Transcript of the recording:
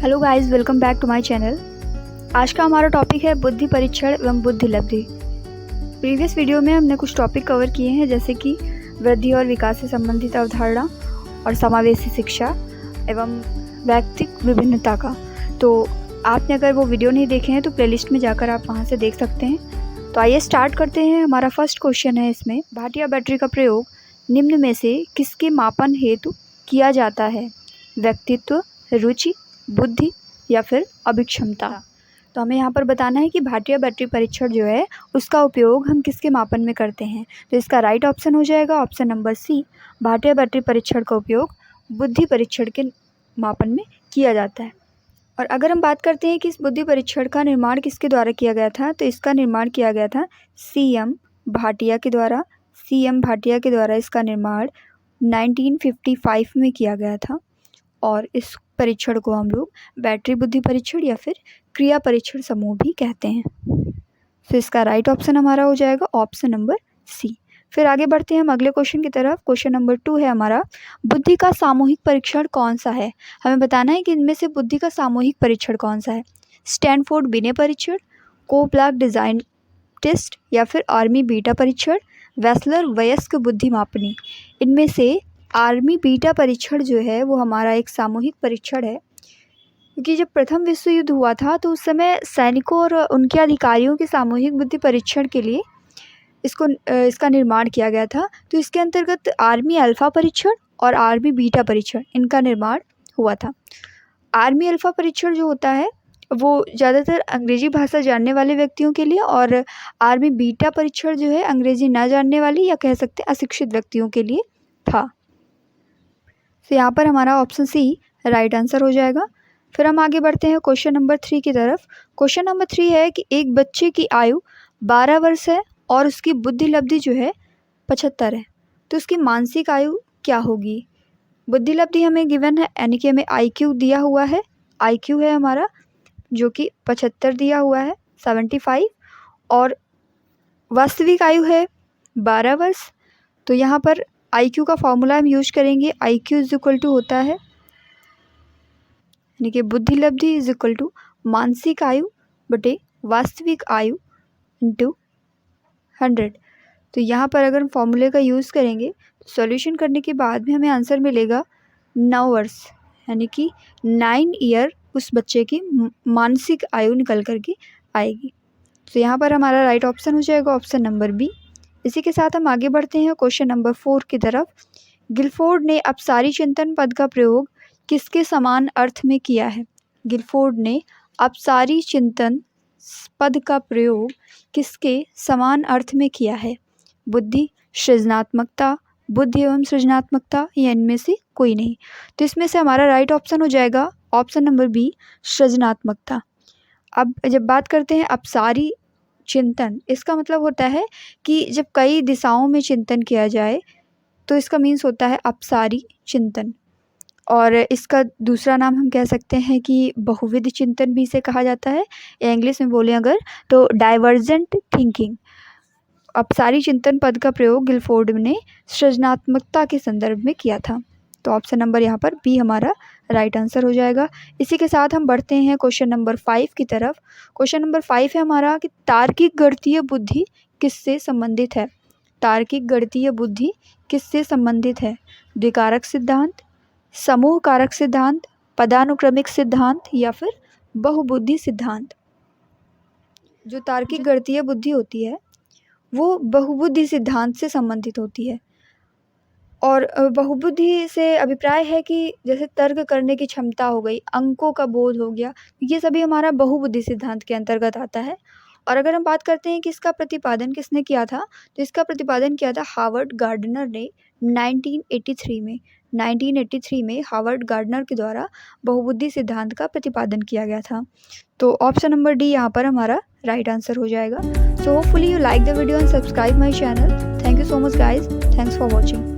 Hello guys, welcome back to my channel. आज का हमारा टॉपिक है बुद्धि परीक्षण एवं बुद्धि लब्धि। प्रीवियस वीडियो में हमने कुछ टॉपिक कवर किए हैं, जैसे कि वृद्धि और विकास से संबंधित अवधारणा और समावेशी शिक्षा एवं वैयक्तिक विभिन्नता का। तो आपने अगर वो वीडियो नहीं देखे हैं तो प्लेलिस्ट में जाकर आप वहाँ से देख सकते हैं। तो आइए स्टार्ट करते हैं। हमारा फर्स्ट क्वेश्चन है इसमें, भाटिया बैटरी का प्रयोग निम्न में से किसके मापन हेतु किया जाता है? व्यक्तित्व, रुचि, बुद्धि या फिर अभिक्षमता। तो हमें यहाँ पर बताना है कि भाटिया बैटरी परीक्षण जो है उसका उपयोग हम किसके मापन में करते हैं। तो इसका राइट ऑप्शन हो जाएगा option number C, Bhatia battery परीक्षण का उपयोग बुद्धि परीक्षण के मापन में किया जाता है। और अगर हम बात करते हैं कि इस बुद्धि परीक्षण का निर्माण किसके द्वारा किया गया था, तो इसका निर्माण किया गया था सीएम भाटिया के द्वारा। सीएम भाटिया के द्वारा इसका निर्माण 1955 में किया गया था। और इस परीक्षण को हम लोग बैटरी बुद्धि परीक्षण या फिर क्रिया परीक्षण समूह भी कहते हैं। तो इसका राइट ऑप्शन हमारा हो जाएगा ऑप्शन नंबर सी। फिर आगे बढ़ते हैं हम अगले क्वेश्चन की तरफ। क्वेश्चन नंबर 2 है हमारा, बुद्धि का सामूहिक परीक्षण कौन सा है? हमें बताना है कि इनमें से बुद्धि का सामूहिक परीक्षण कौन सा है। स्टैनफोर्ड बिने परीक्षण, कोप्लाक डिजाइन टेस्ट या फिर आर्मी बीटा परीक्षण, वेस्लर वयस्क बुद्धि मापनी। इनमें से आर्मी बीटा परीक्षण जो है वो हमारा एक सामूहिक परीक्षण है, क्योंकि जब प्रथम विश्व युद्ध हुआ था तो उस समय सैनिकों और उनके अधिकारियों के सामूहिक बुद्धि परीक्षण के लिए इसका निर्माण किया गया था। तो इसके अंतर्गत आर्मी अल्फ़ा परीक्षण और आर्मी बीटा परीक्षण इनका निर्माण हुआ था। आर्मी अल्फ़ा परीक्षण जो होता है वो ज़्यादातर अंग्रेजी भाषा जानने वाले व्यक्तियों के लिए, और आर्मी बीटा परीक्षण जो है अंग्रेजी ना जानने वाले या कह सकते हैं अशिक्षित व्यक्तियों के लिए था। तो यहाँ पर हमारा ऑप्शन सी राइट आंसर हो जाएगा। फिर हम आगे बढ़ते हैं क्वेश्चन नंबर 3 की तरफ। क्वेश्चन नंबर 3 है कि एक बच्चे की आयु 12 वर्ष है और उसकी बुद्धि लब्धि जो है 75 है, तो उसकी मानसिक आयु क्या होगी? बुद्धि लब्धि हमें गिवन है, यानी कि हमें IQ दिया हुआ है। IQ है हमारा जो कि 75 दिया हुआ है, 75, और वास्तविक आयु है 12 वर्ष। तो यहाँ पर IQ का फॉर्मूला हम यूज करेंगे। IQ इज इक्वल टू होता है, यानी कि बुद्धि लब्धि इज इक्वल टू मानसिक आयु बटे वास्तविक आयु इंटू 100। तो यहाँ पर अगर हम फॉर्मूले का यूज़ करेंगे तो सॉल्यूशन करने के बाद में हमें आंसर मिलेगा 9 वर्ष, यानी कि 9 ईयर उस बच्चे की मानसिक आयु निकल करके आएगी। तो यहाँ पर हमारा राइट ऑप्शन हो जाएगा ऑप्शन नंबर बी। इसी के साथ हम आगे बढ़ते हैं क्वेश्चन नंबर 4 की तरफ। गिलफोर्ड ने अपसारी चिंतन पद का प्रयोग किसके समान अर्थ में किया है? गिलफोर्ड ने अपसारी चिंतन पद का प्रयोग किसके समान अर्थ में किया है? बुद्धि, सृजनात्मकता, बुद्धि एवं सृजनात्मकता, या इनमें से कोई नहीं। तो इसमें से हमारा राइट ऑप्शन हो जाएगा ऑप्शन नंबर बी, सृजनात्मकता। अब जब बात करते हैं अपसारी चिंतन, इसका मतलब होता है कि जब कई दिशाओं में चिंतन किया जाए तो इसका मीन्स होता है अपसारी चिंतन। और इसका दूसरा नाम हम कह सकते हैं कि बहुविध चिंतन भी इसे कहा जाता है, या इंग्लिश में बोलें अगर तो डाइवर्जेंट थिंकिंग। अपसारी चिंतन पद का प्रयोग गिलफोर्ड ने सृजनात्मकता के संदर्भ में किया था। तो ऑप्शन नंबर यहाँ पर बी हमारा राइट आंसर हो जाएगा। इसी के साथ हम बढ़ते हैं क्वेश्चन नंबर 5 की तरफ। क्वेश्चन नंबर 5 है हमारा कि तार्किक गणितीय बुद्धि किससे संबंधित है? तार्किक गणितीय बुद्धि किससे संबंधित है? द्विकारक सिद्धांत, समूह कारक सिद्धांत, पदानुक्रमिक सिद्धांत या फिर बहुबुद्धि सिद्धांत। जो तार्किक गणितीय बुद्धि होती है वो बहुबुद्धि सिद्धांत से संबंधित होती है। और बहुबुद्धि से अभिप्राय है कि जैसे तर्क करने की क्षमता हो गई, अंकों का बोध हो गया, ये सभी हमारा बहुबुद्धि सिद्धांत के अंतर्गत आता है। और अगर हम बात करते हैं कि इसका प्रतिपादन किसने किया था, तो इसका प्रतिपादन किया था हार्वर्ड गार्डनर ने 1983 में। 1983 में हार्वर्ड गार्डनर के द्वारा बहुबुद्धि सिद्धांत का प्रतिपादन किया गया था। तो ऑप्शन नंबर डी यहाँ पर हमारा राइट आंसर हो जाएगा। So hopefully you like the video and subscribe my channel. Thank you so much guys, thanks for watching.